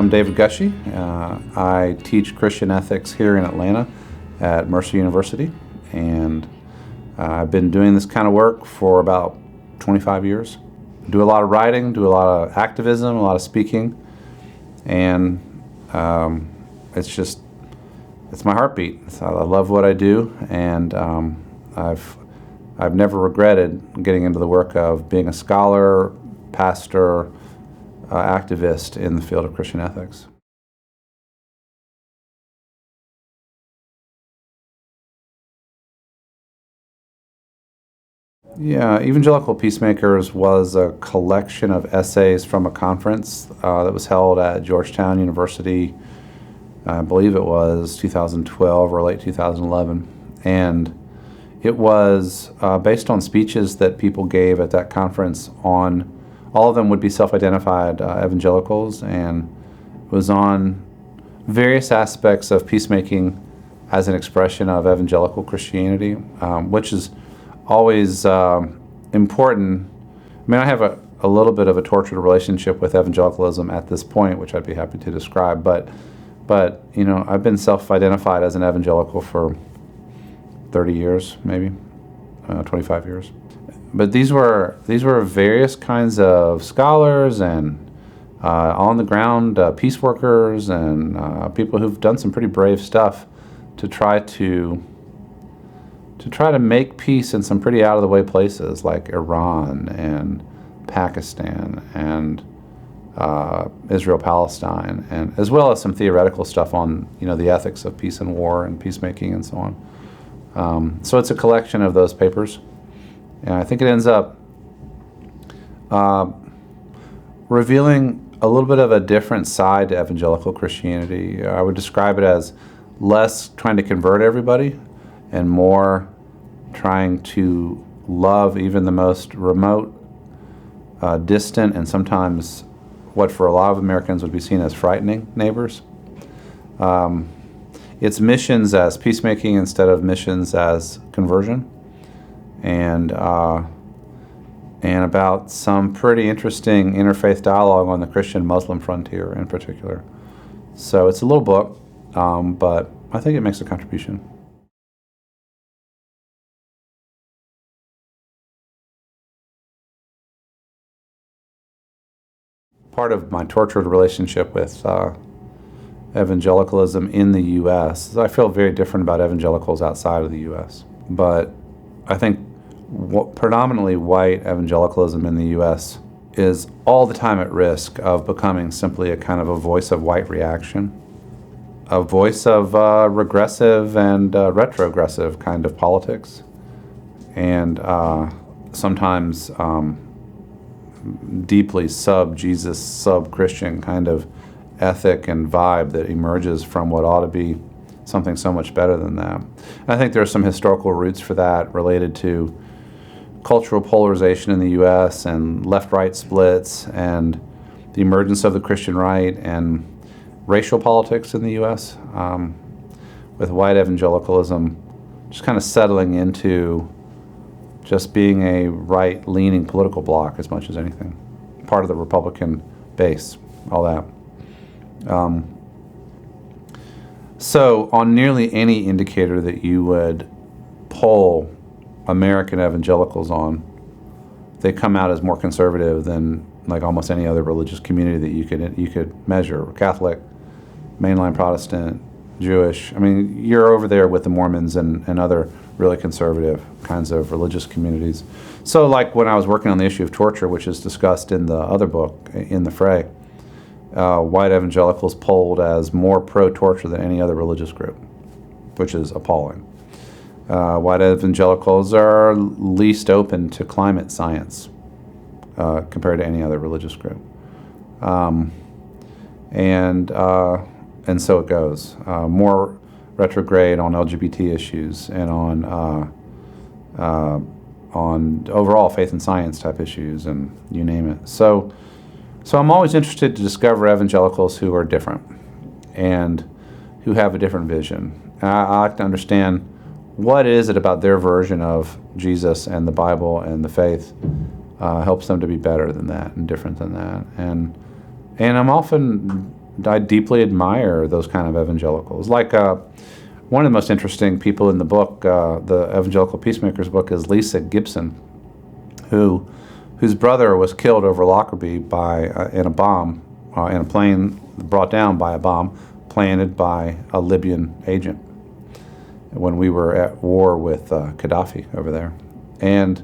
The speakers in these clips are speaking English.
I'm David Gushee. I teach Christian ethics here in Atlanta at Mercer University, and I've been doing this kind of work for about 25 years. Do a lot of writing, do a lot of activism, a lot of speaking, and it's my heartbeat. So I love what I do, and I've never regretted getting into the work of being a scholar, pastor, activist in the field of Christian ethics. Yeah, Evangelical Peacemakers was a collection of essays from a conference that was held at Georgetown University. I believe it was 2012 or late 2011. And it was based on speeches that people gave at that conference on, all of them would be self-identified evangelicals, and it was on various aspects of peacemaking as an expression of evangelical Christianity, which is always important. I mean, I have a little bit of a tortured relationship with evangelicalism at this point, which I'd be happy to describe, but you know, I've been self-identified as an evangelical for 30 years, maybe 25 years. But these were various kinds of scholars and on the ground peace workers and people who've done some pretty brave stuff to try to make peace in some pretty out of the way places like Iran and Pakistan and Israel, Palestine, and as well as some theoretical stuff on, you know, the ethics of peace and war and peacemaking and so on. So it's a collection of those papers. And I think it ends up revealing a little bit of a different side to evangelical Christianity. I would describe it as less trying to convert everybody and more trying to love even the most remote, distant, and sometimes what for a lot of Americans would be seen as frightening neighbors. It's missions as peacemaking instead of missions as conversion. And about some pretty interesting interfaith dialogue on the Christian-Muslim frontier in particular. So it's a little book, but I think it makes a contribution. Part of my tortured relationship with evangelicalism in the U.S. is I feel very different about evangelicals outside of the U.S. But I think predominantly white evangelicalism in the U.S. is all the time at risk of becoming simply a kind of a voice of white reaction, a voice of regressive and retrogressive kind of politics, and sometimes deeply sub-Jesus, sub-Christian kind of ethic and vibe that emerges from what ought to be something so much better than that. And I think there are some historical roots for that related to cultural polarization in the U.S. and left-right splits and the emergence of the Christian right and racial politics in the U.S. With white evangelicalism just kind of settling into just being a right-leaning political bloc as much as anything, part of the Republican base, all that. So on nearly any indicator that you would poll American evangelicals on, they come out as more conservative than like almost any other religious community that you could measure. Catholic, mainline Protestant, Jewish. I mean, you're over there with the Mormons and other really conservative kinds of religious communities. So like when I was working on the issue of torture, which is discussed in the other book, In the Fray, white evangelicals polled as more pro-torture than any other religious group, which is appalling. White evangelicals are least open to climate science compared to any other religious group. And so it goes. More retrograde on LGBT issues and on overall faith and science type issues, and you name it. So I'm always interested to discover evangelicals who are different and who have a different vision. I like to understand what is it about their version of Jesus and the Bible and the faith helps them to be better than that and different than that. And I'm often I deeply admire those kind of evangelicals. Like one of the most interesting people in the book, the Evangelical Peacemakers book, is Lisa Gibson, whose brother was killed over Lockerbie in a bomb, in a plane brought down by a bomb planted by a Libyan agent when we were at war with Gaddafi over there. And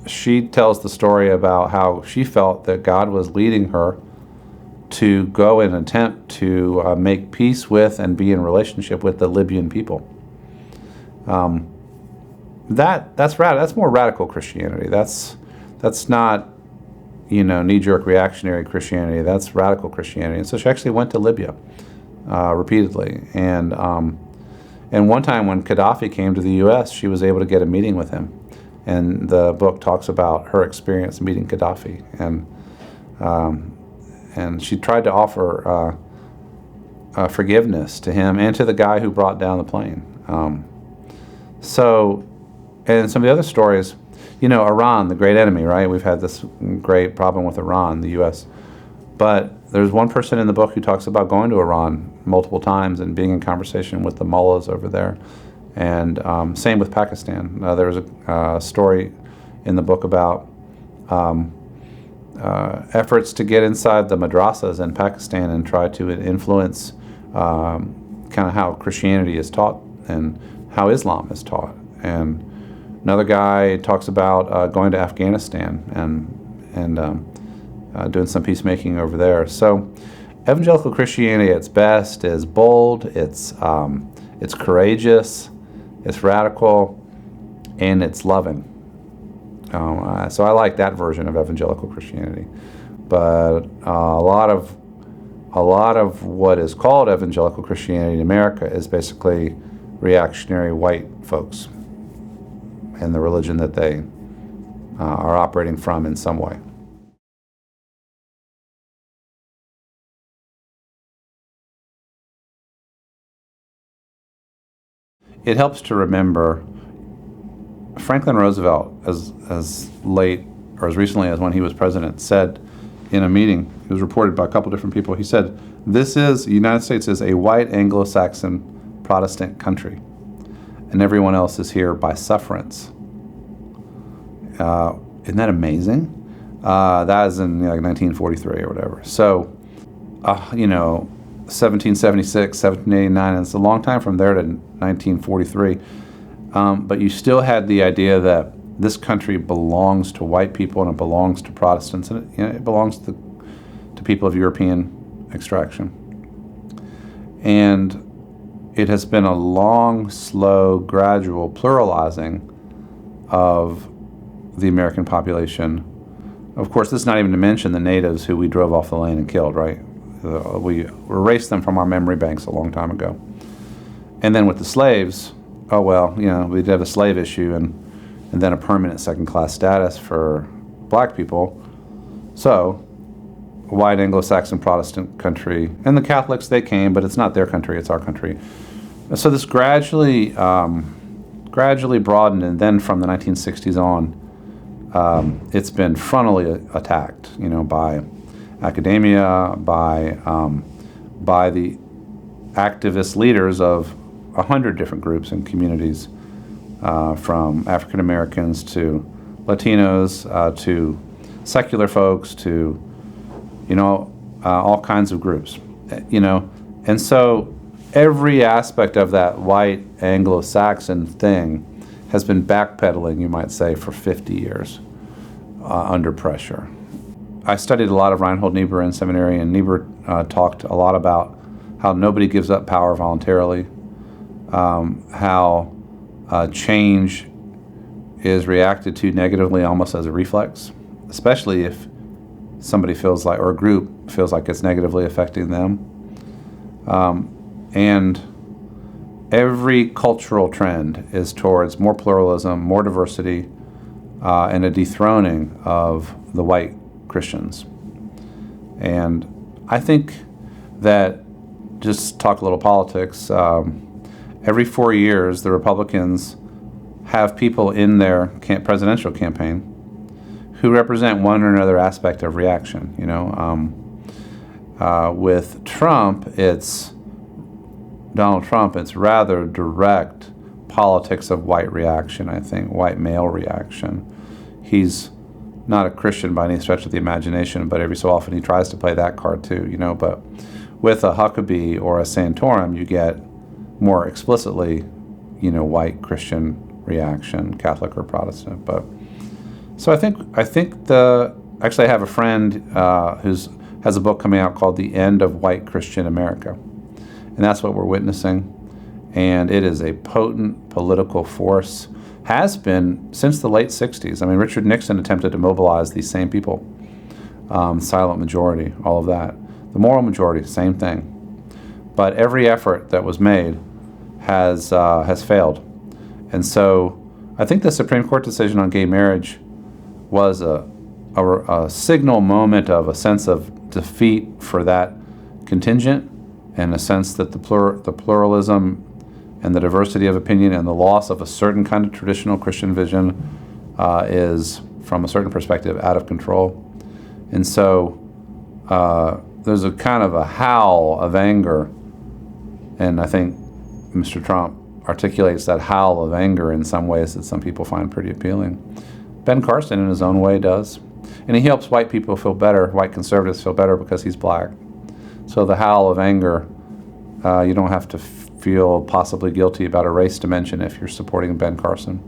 she tells the story about how she felt that God was leading her to go and attempt to make peace with and be in relationship with the Libyan people. That's more radical Christianity. That's not, knee-jerk reactionary Christianity. That's radical Christianity. And so she actually went to Libya repeatedly. And one time when Gaddafi came to the U.S., she was able to get a meeting with him. And the book talks about her experience meeting Gaddafi. And she tried to offer forgiveness to him and to the guy who brought down the plane. And some of the other stories, Iran, the great enemy, right? We've had this great problem with Iran, the U.S. But there's one person in the book who talks about going to Iran multiple times and being in conversation with the mullahs over there. And same with Pakistan. There was a story in the book about efforts to get inside the madrasas in Pakistan and try to influence kind of how Christianity is taught and how Islam is taught. And another guy talks about going to Afghanistan and doing some peacemaking over there. So evangelical Christianity at its best is bold, it's courageous, it's radical, and it's loving. So I like that version of evangelical Christianity. But a lot of what is called evangelical Christianity in America is basically reactionary white folks and the religion that they are operating from in some way. It helps to remember Franklin Roosevelt, as late or as recently as when he was president, said in a meeting, it was reported by a couple different people, he said, the United States is a white Anglo-Saxon Protestant country, and everyone else is here by sufferance. Isn't that amazing? That is in 1943 or whatever. So, 1776, 1789, and it's a long time from there to 1943. But you still had the idea that this country belongs to white people and it belongs to Protestants and it belongs to people of European extraction. And it has been a long, slow, gradual pluralizing of the American population. Of course, this is not even to mention the natives who we drove off the land and killed, right? We erased them from our memory banks a long time ago. And then with the slaves, we did have a slave issue and then a permanent second-class status for black people. So, a white Anglo-Saxon Protestant country. And the Catholics, they came, but it's not their country, it's our country. So this gradually broadened, and then from the 1960s on, it's been frontally attacked, by academia, by the activist leaders of 100 different groups and communities, from African Americans to Latinos to secular folks to, all kinds of groups, And so every aspect of that white Anglo-Saxon thing has been backpedaling, you might say, for 50 years under pressure. I studied a lot of Reinhold Niebuhr in seminary, and Niebuhr talked a lot about how nobody gives up power voluntarily, how change is reacted to negatively almost as a reflex, especially if somebody feels like, or a group feels like it's negatively affecting them. And every cultural trend is towards more pluralism, more diversity, and a dethroning of the white Christians. And I think that, just talk a little politics, every 4 years the Republicans have people in their presidential campaign who represent one or another aspect of reaction, With Donald Trump, it's rather direct politics of white reaction, I think, white male reaction. He's not a Christian by any stretch of the imagination, but every so often he tries to play that card too, But with a Huckabee or a Santorum, you get more explicitly, white Christian reaction, Catholic or Protestant. But so I think actually I have a friend who has a book coming out called The End of White Christian America, and that's what we're witnessing. And it is a potent political force, has been since the late 60s. I mean, Richard Nixon attempted to mobilize these same people, silent majority, all of that. The moral majority, same thing. But every effort that was made has failed. And so I think the Supreme Court decision on gay marriage was a signal moment of a sense of defeat for that contingent, and a sense that the pluralism and the diversity of opinion and the loss of a certain kind of traditional Christian vision is, from a certain perspective, out of control. And so there's a kind of a howl of anger, and I think Mr. Trump articulates that howl of anger in some ways that some people find pretty appealing. Ben Carson, in his own way, does. And he helps white people feel better, white conservatives feel better, because he's black. So the howl of anger, you don't have to feel possibly guilty about a race dimension if you're supporting Ben Carson.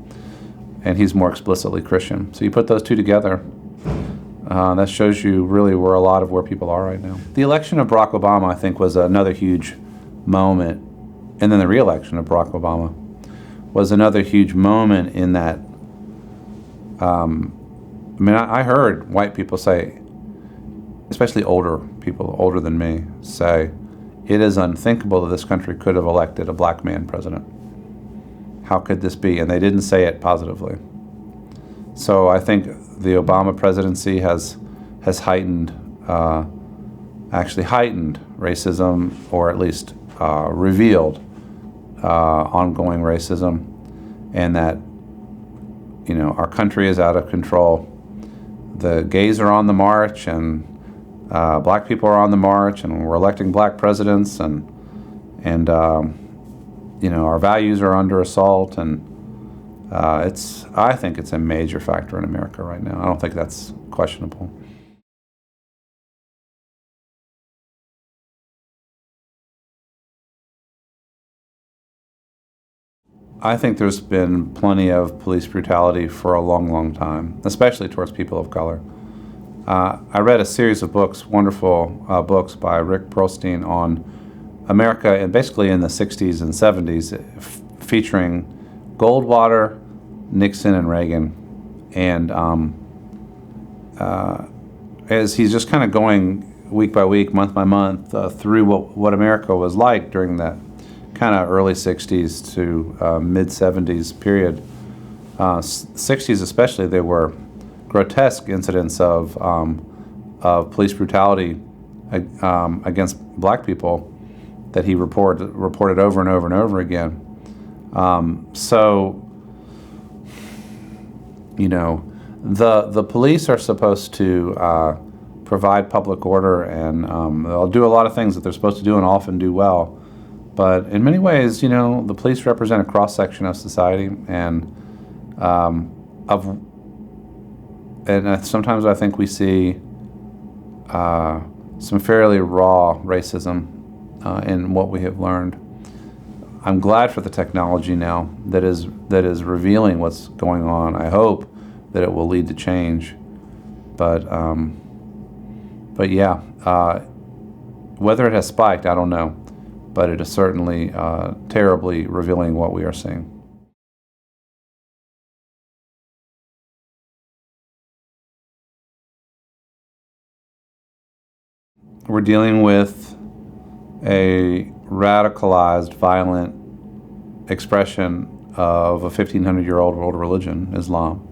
And he's more explicitly Christian. So you put those two together, that shows you really where people are right now. The election of Barack Obama, I think, was another huge moment. And then the re-election of Barack Obama was another huge moment in that, I heard white people say, especially older people, older than me, say, it is unthinkable that this country could have elected a black man president. How could this be? And they didn't say it positively. So I think the Obama presidency has heightened, actually heightened racism, or at least revealed ongoing racism, and that, our country is out of control. The gays are on the march, and black people are on the march, and we're electing black presidents, and our values are under assault, and I think it's a major factor in America right now. I don't think that's questionable. I think there's been plenty of police brutality for a long, long time, especially towards people of color. I read a series of books, wonderful books by Rick Perlstein on America, and basically in the 60s and 70s, featuring Goldwater, Nixon, and Reagan. And as he's just kind of going week by week, month by month, through what America was like during that kind of early 60s to mid-70s period. 60s especially, there were grotesque incidents of police brutality against black people that he reported over and over and over again. The police are supposed to provide public order, and they'll do a lot of things that they're supposed to do and often do well. But in many ways, the police represent a cross-section of society, and sometimes I think we see some fairly raw racism in what we have learned. I'm glad for the technology now that is revealing what's going on. I hope that it will lead to change. But yeah, whether it has spiked, I don't know. But it is certainly terribly revealing what we are seeing. We're dealing with a radicalized, violent expression of a 1,500-year-old world religion, Islam.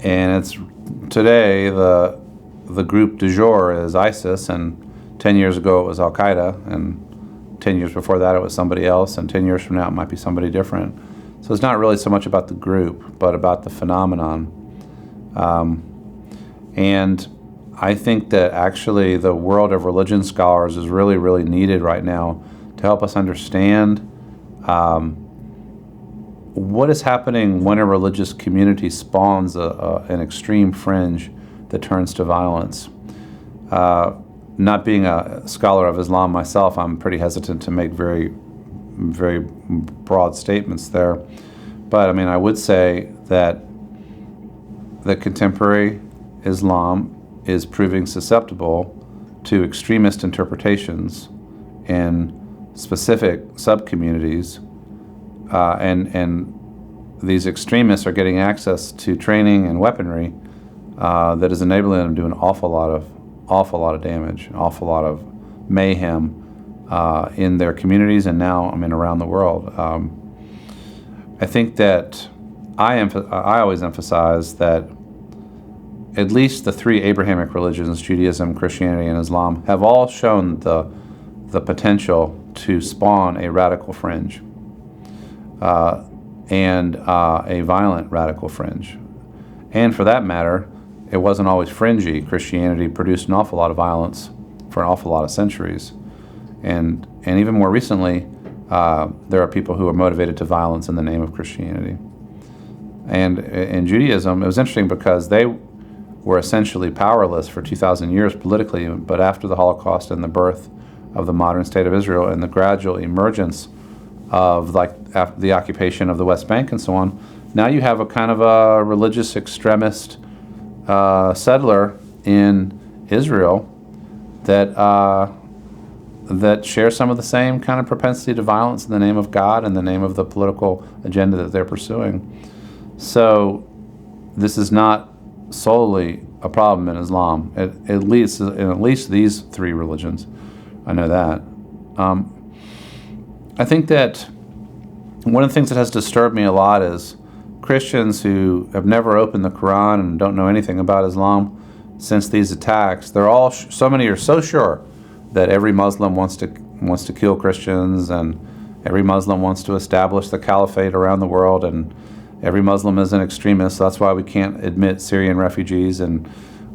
And it's today the group du jour is ISIS, and 10 years ago it was Al-Qaeda, and 10 years before that it was somebody else, and 10 years from now it might be somebody different. So it's not really so much about the group, but about the phenomenon. And I think that actually the world of religion scholars is really, really needed right now to help us understand what is happening when a religious community spawns an extreme fringe that turns to violence. Not being a scholar of Islam myself, I'm pretty hesitant to make very, very broad statements there. But I mean, I would say that the contemporary Islam is proving susceptible to extremist interpretations in specific sub-communities, and these extremists are getting access to training and weaponry that is enabling them to do an awful lot of damage, an awful lot of mayhem in their communities, and now around the world. I think that I always emphasize that at least the three Abrahamic religions, Judaism, Christianity, and Islam, have all shown the potential to spawn a radical fringe and a violent radical fringe. And for that matter, it wasn't always fringy. Christianity produced an awful lot of violence for an awful lot of centuries. And even more recently, there are people who are motivated to violence in the name of Christianity. And in Judaism, it was interesting because they were essentially powerless for 2,000 years politically, but after the Holocaust and the birth of the modern state of Israel and the gradual emergence of the occupation of the West Bank and so on, now you have a kind of a religious extremist settler in Israel that share some of the same kind of propensity to violence in the name of God and the name of the political agenda that they're pursuing. So this is not solely a problem in Islam, at least these three religions. I know that. I think that one of the things that has disturbed me a lot is Christians who have never opened the Quran and don't know anything about Islam since these attacks. They're all so many are so sure that every Muslim wants to kill Christians, and every Muslim wants to establish the caliphate around the world, and every Muslim is an extremist. So that's why we can't admit Syrian refugees, and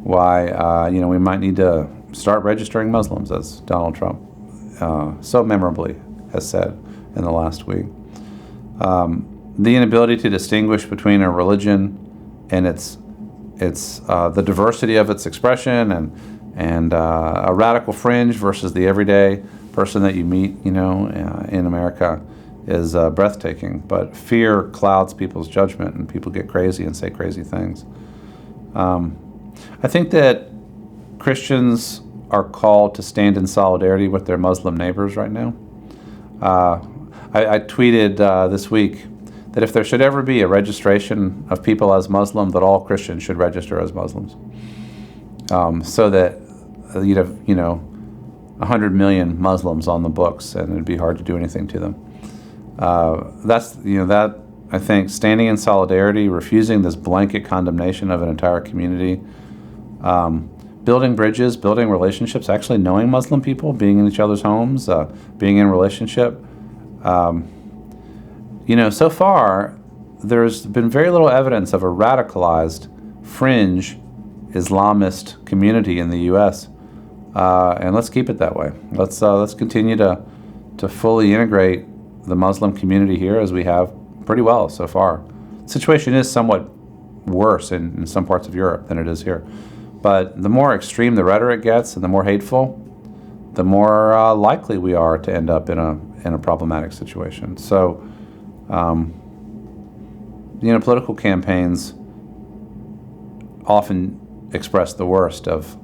why we might need to start registering Muslims, as Donald Trump so memorably has said in the last week. The inability to distinguish between a religion and its the diversity of its expression, and a radical fringe versus the everyday person that you meet, in America, is breathtaking. But fear clouds people's judgment, and people get crazy and say crazy things. I think that Christians are called to stand in solidarity with their Muslim neighbors right now. I tweeted this week that if there should ever be a registration of people as Muslim, that all Christians should register as Muslims, so that you'd have 100 million Muslims on the books, and it'd be hard to do anything to them. That I think standing in solidarity, refusing this blanket condemnation of an entire community, building bridges, building relationships, actually knowing Muslim people, being in each other's homes, being in relationship. So far, there's been very little evidence of a radicalized fringe Islamist community in the U.S., and let's keep it that way. Let's continue to fully integrate the Muslim community here, as we have pretty well so far. The situation is somewhat worse in some parts of Europe than it is here. But the more extreme the rhetoric gets and the more hateful, the more likely we are to end up in a problematic situation. So, political campaigns often express the worst of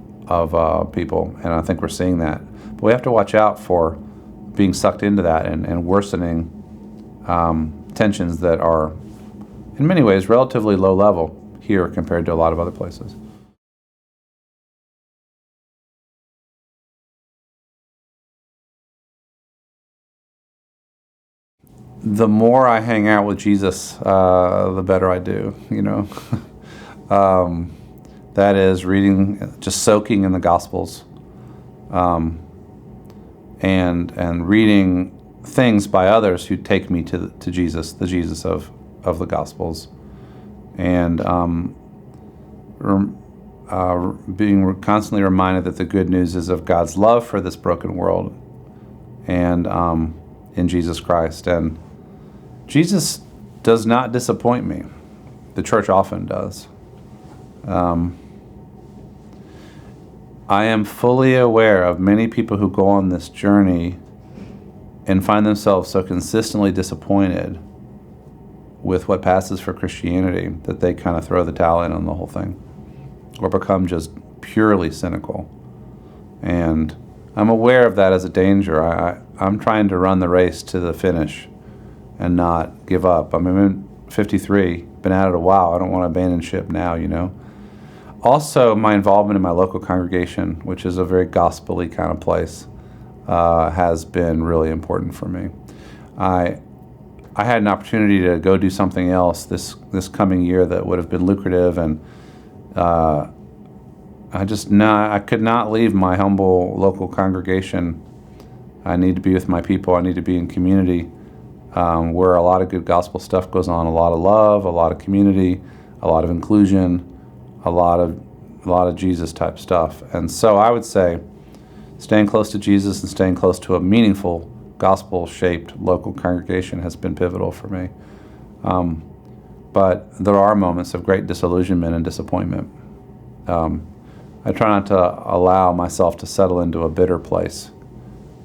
people, and I think we're seeing that. But we have to watch out for being sucked into that and worsening tensions that are, in many ways, relatively low level here compared to a lot of other places. The more I hang out with Jesus, the better I do, that is reading, just soaking in the Gospels, and reading things by others who take me to Jesus, the Jesus of the Gospels, and being constantly reminded that the good news is of God's love for this broken world and in Jesus Christ. And Jesus does not disappoint me. The church often does. I am fully aware of many people who go on this journey and find themselves so consistently disappointed with what passes for Christianity that they kind of throw the towel in on the whole thing or become just purely cynical. And I'm aware of that as a danger. I'm trying to run the race to the finish and not give up. I'm 53, been at it a while. I don't want to abandon ship now, you know. Also, my involvement in my local congregation, which is a very gospel-y kind of place, has been really important for me. I had an opportunity to go do something else this coming year that would have been lucrative, and I could not leave my humble local congregation. I need to be with my people. I need to be in community where a lot of good gospel stuff goes on, a lot of love, a lot of community, a lot of inclusion, a lot of Jesus type stuff. And so I would say staying close to Jesus and staying close to a meaningful gospel-shaped local congregation has been pivotal for me. But there are moments of great disillusionment and disappointment. I try not to allow myself to settle into a bitter place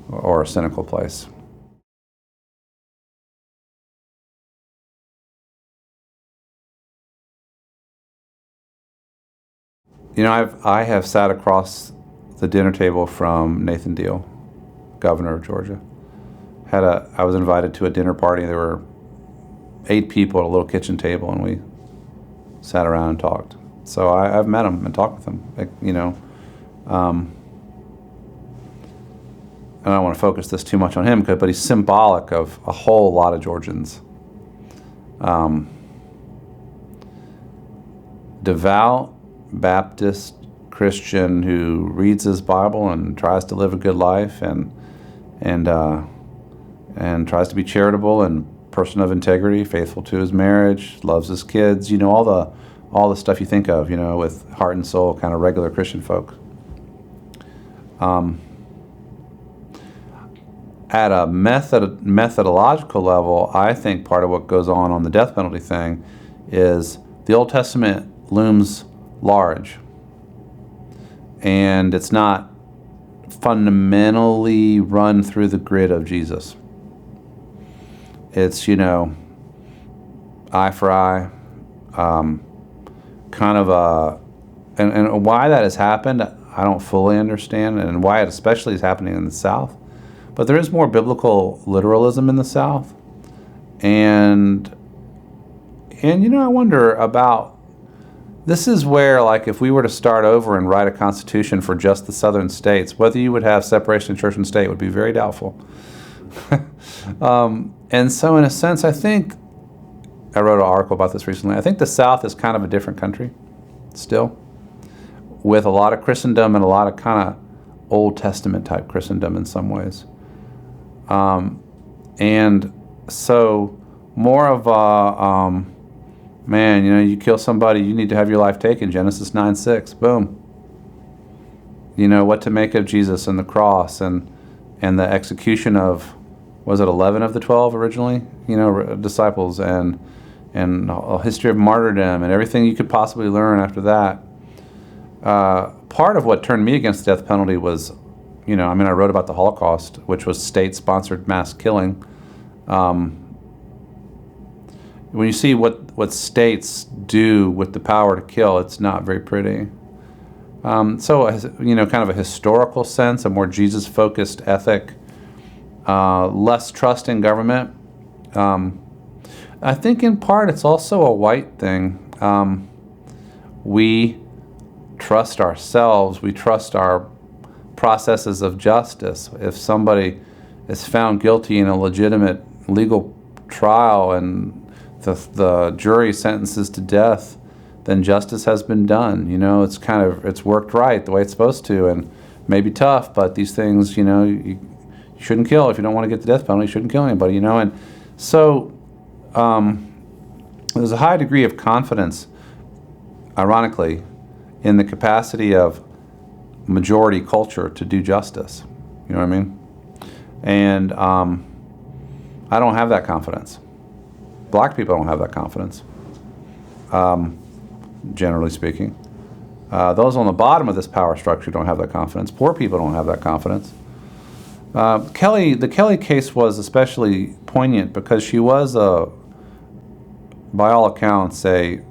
or a cynical place. You know, I have sat across the dinner table from Nathan Deal, governor of Georgia. I was invited to a dinner party. There were 8 people at a little kitchen table, and we sat around and talked. So I've met him and talked with him. You know, and I don't want to focus this too much on him, but he's symbolic of a whole lot of Georgians. Devout Baptist Christian who reads his Bible and tries to live a good life and tries to be charitable and person of integrity, faithful to his marriage, loves his kids, you know, all the stuff you think of, you know, with heart and soul kind of regular Christian folk. At a methodological level, I think part of what goes on the death penalty thing is the Old Testament looms large, and it's not fundamentally run through the grid of Jesus. It's, you know, eye for eye, kind of and why that has happened, I don't fully understand, and why it especially is happening in the South. But there is more biblical literalism in the South, and you know, I wonder about. This is where, like, if we were to start over and write a constitution for just the southern states, whether you would have separation of church and state would be very doubtful. And so in a sense, I think, I wrote an article about this recently, I think the South is kind of a different country still, with a lot of Christendom and a lot of kind of Old Testament type Christendom in some ways. And so more of a, man, you know, you kill somebody, you need to have your life taken. Genesis 9:6, boom. You know, what to make of Jesus and the cross and the execution of, was it 11 of the 12 originally? You know, disciples and a history of martyrdom and everything you could possibly learn after that. Part of what turned me against the death penalty was, you know, I mean, I wrote about the Holocaust, which was state-sponsored mass killing. When you see what states do with the power to kill, it's not very pretty. So, you know, kind of a historical sense, a more Jesus-focused ethic, less trust in government. I think in part it's also a white thing. We trust ourselves. We trust our processes of justice. If somebody is found guilty in a legitimate legal trial and the jury sentences to death, then justice has been done. You know, it's worked right the way it's supposed to, and maybe tough, but these things, you know, you shouldn't kill. If you don't want to get the death penalty, you shouldn't kill anybody, you know. And so there's a high degree of confidence, ironically, in the capacity of majority culture to do justice. You know what I mean? And I don't have that confidence. Black people don't have that confidence, generally speaking. Those on the bottom of this power structure don't have that confidence. Poor people don't have that confidence. The Kelly case was especially poignant because she was, by all accounts, a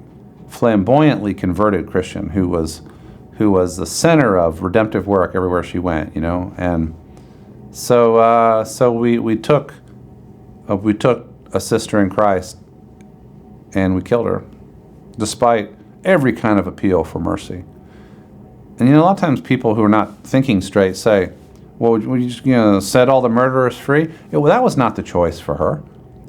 flamboyantly converted Christian who was the center of redemptive work everywhere she went, you know. And so we took a sister in Christ and we killed her, despite every kind of appeal for mercy. And, you know, a lot of times people who are not thinking straight say, well, would you just, set all the murderers free? Well, that was not the choice for her.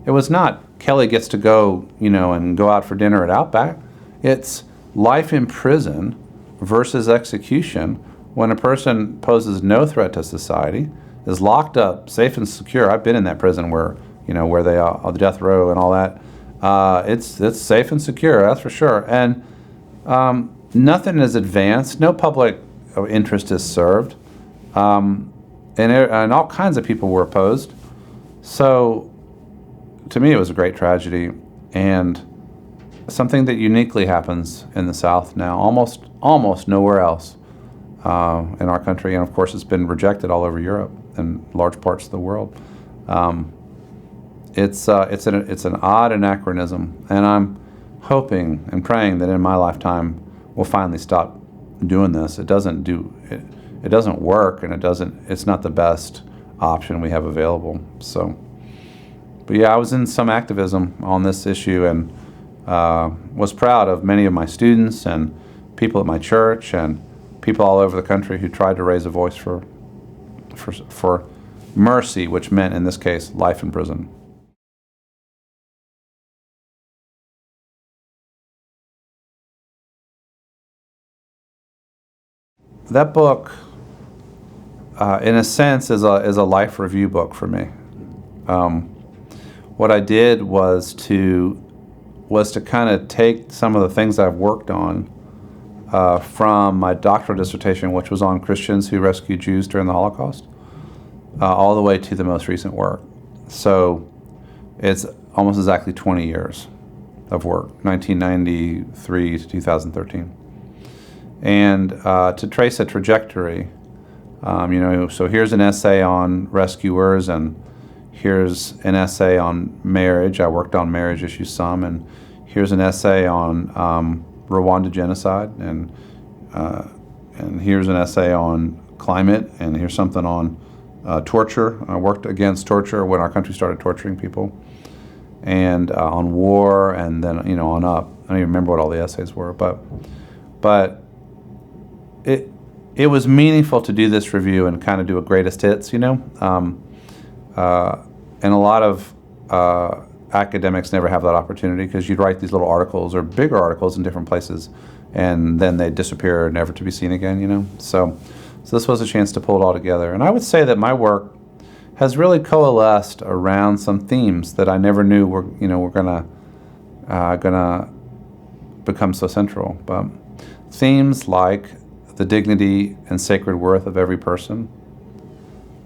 It was not Kelly gets to go, and go out for dinner at Outback. It's life in prison versus execution when a person poses no threat to society, is locked up, safe and secure. I've been in that prison where they are on the death row and all that. It's safe and secure, that's for sure. And nothing is advanced. No public interest is served. And all kinds of people were opposed. So to me, it was a great tragedy and something that uniquely happens in the South now, almost nowhere else in our country. And of course, it's been rejected all over Europe and large parts of the world. It's an odd anachronism, and I'm hoping and praying that in my lifetime we'll finally stop doing this. It doesn't work, and it's not the best option we have available. So, but yeah, I was in some activism on this issue and was proud of many of my students and people at my church and people all over the country who tried to raise a voice for mercy, which meant in this case life in prison. That book, in a sense, is a life review book for me. What I did was to kind of take some of the things I've worked on from my doctoral dissertation, which was on Christians who rescued Jews during the Holocaust, all the way to the most recent work. So it's almost exactly 20 years of work, 1993 to 2013. And to trace a trajectory, so here's an essay on rescuers, and here's an essay on marriage. I worked on marriage issues some, and here's an essay on Rwanda genocide, and here's an essay on climate, and here's something on torture. I worked against torture when our country started torturing people, and on war, and then on up. I don't even remember what all the essays were, but it was meaningful to do this review and kind of do a greatest hits, and a lot of academics never have that opportunity because you'd write these little articles or bigger articles in different places, and then they disappear, never to be seen again, So this was a chance to pull it all together. And I would say that my work has really coalesced around some themes that I never knew were gonna become so central. But themes like the dignity and sacred worth of every person,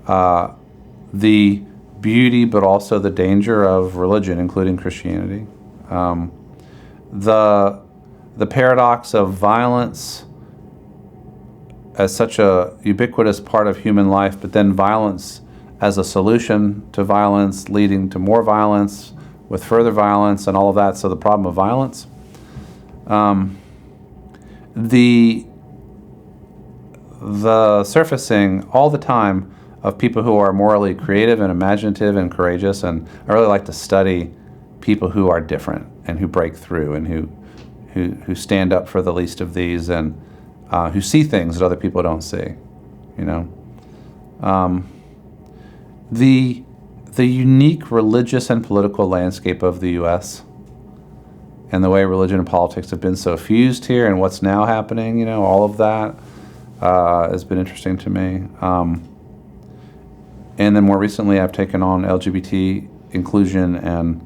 the beauty but also the danger of religion, including Christianity, the paradox of violence as such a ubiquitous part of human life, but then violence as a solution to violence, leading to more violence with further violence and all of that. So the problem of violence, the surfacing all the time of people who are morally creative and imaginative and courageous, and I really like to study people who are different and who break through and who stand up for the least of these and who see things that other people don't see. The unique religious and political landscape of the U.S. and the way religion and politics have been so fused here, and what's now happening, all of that has been interesting to me. And then more recently, I've taken on LGBT inclusion and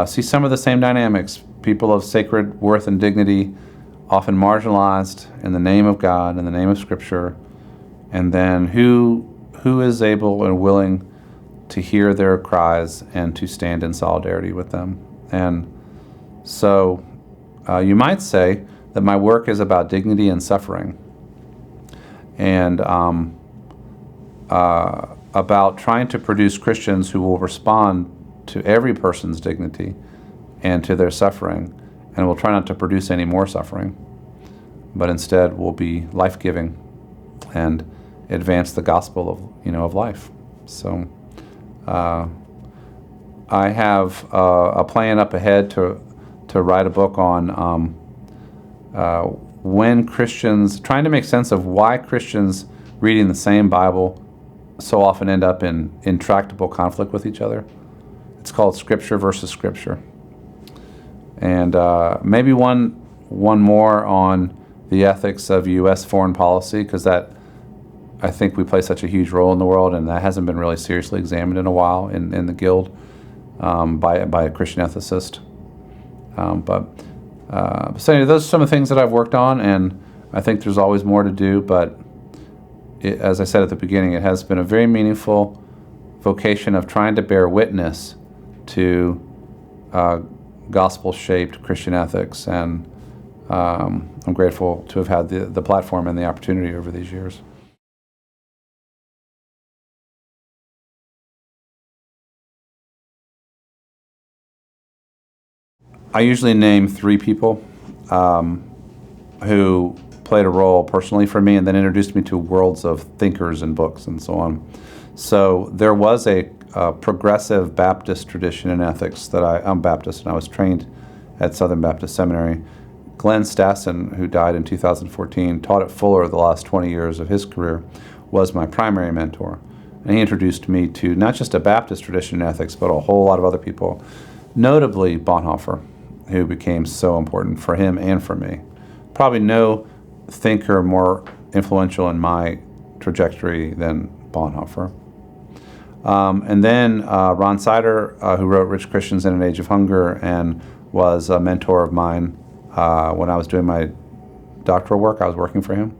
see some of the same dynamics. People of sacred worth and dignity often marginalized in the name of God, in the name of Scripture, and then who is able and willing to hear their cries and to stand in solidarity with them. And so you might say that my work is about dignity and suffering, and about trying to produce Christians who will respond to every person's dignity and to their suffering, and will try not to produce any more suffering, but instead will be life-giving and advance the gospel of life. So I have a plan up ahead to write a book on when Christians, trying to make sense of why Christians reading the same Bible so often end up in intractable conflict with each other. It's called Scripture versus Scripture. And maybe one more on the ethics of U.S. foreign policy, because that, I think we play such a huge role in the world, and that hasn't been really seriously examined in a while in the Guild by a Christian ethicist. So anyway, those are some of the things that I've worked on, and I think there's always more to do, but as I said at the beginning, it has been a very meaningful vocation of trying to bear witness to gospel-shaped Christian ethics, and I'm grateful to have had the platform and the opportunity over these years. I usually name 3 people who played a role personally for me and then introduced me to worlds of thinkers and books and so on. So there was a progressive Baptist tradition in ethics that I'm Baptist, and I was trained at Southern Baptist Seminary. Glenn Stassen, who died in 2014, taught at Fuller the last 20 years of his career, was my primary mentor. And he introduced me to not just a Baptist tradition in ethics, but a whole lot of other people, notably Bonhoeffer, who became so important for him and for me. Probably no thinker more influential in my trajectory than Bonhoeffer. And then Ron Sider, who wrote Rich Christians in an Age of Hunger and was a mentor of mine when I was doing my doctoral work. I was working for him.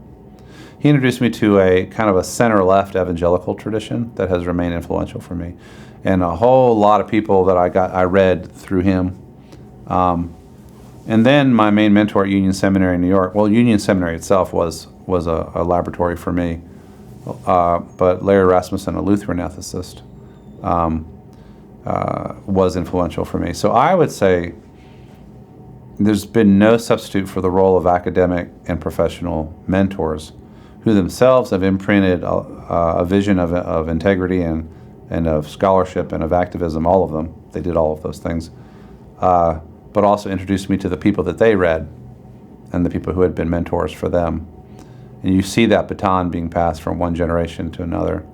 He introduced me to a kind of a center-left evangelical tradition that has remained influential for me. And a whole lot of people that I read through him. And then my main mentor at Union Seminary in New York, well, Union Seminary itself was a laboratory for me, but Larry Rasmussen, a Lutheran ethicist, was influential for me. So I would say there's been no substitute for the role of academic and professional mentors who themselves have imprinted a vision of integrity and of scholarship and of activism, all of them. They did all of those things. But also introduced me to the people that they read and the people who had been mentors for them. And you see that baton being passed from one generation to another.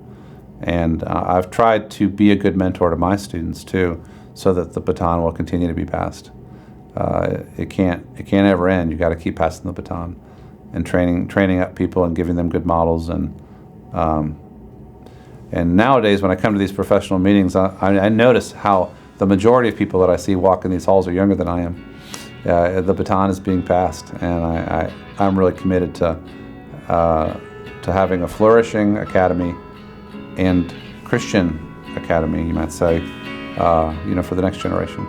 And I've tried to be a good mentor to my students too, so that the baton will continue to be passed. It can't ever end. You got to keep passing the baton and training up people and giving them good models. And nowadays, when I come to these professional meetings, I notice how the majority of people that I see walk in these halls are younger than I am. The baton is being passed, and I'm really committed to having a flourishing academy and Christian academy, you might say, for the next generation.